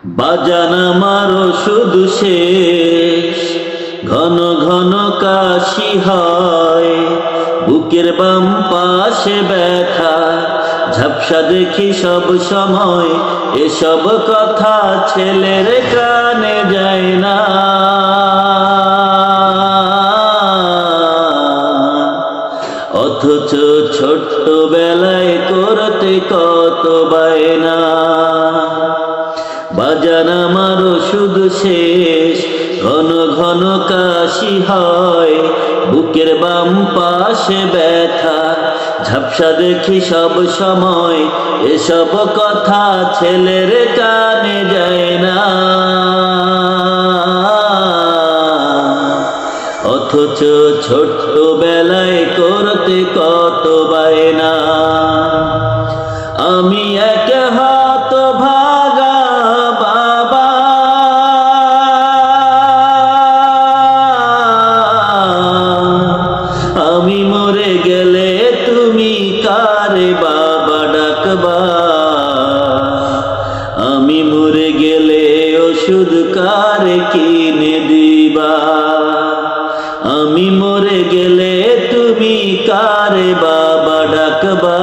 বাজান আমার শুধু শেষ, ঘন ঘন কাশি হয়, বুকের বাম পাশে ব্যথা, ঝাপসা দেখি সব সময়, এসব কথা ছেলের কানে যায় না। অথচ ছোট্ট বেলায় করতে কত বায়না। বাজান আমারও শুধু শেষ, ঘন ঘন কাশি হয়, বুকের বাম পাশে ব্যথা, ঝাপসা দেখি সব সময়, এসব কথা ছেলের কানে যায় না। অথচ ছোট্ট বেলায় করতে কত বায়না। আমি এক হাত ভাগা বাবা, আমি মরে গেলে তুমি কারে বাবা ডাকবা? আমি মরে গেলে ওষুধ কারে কিনে দিবা? আমি মরে গেলে তুমি কারে বাবা ডাকবা?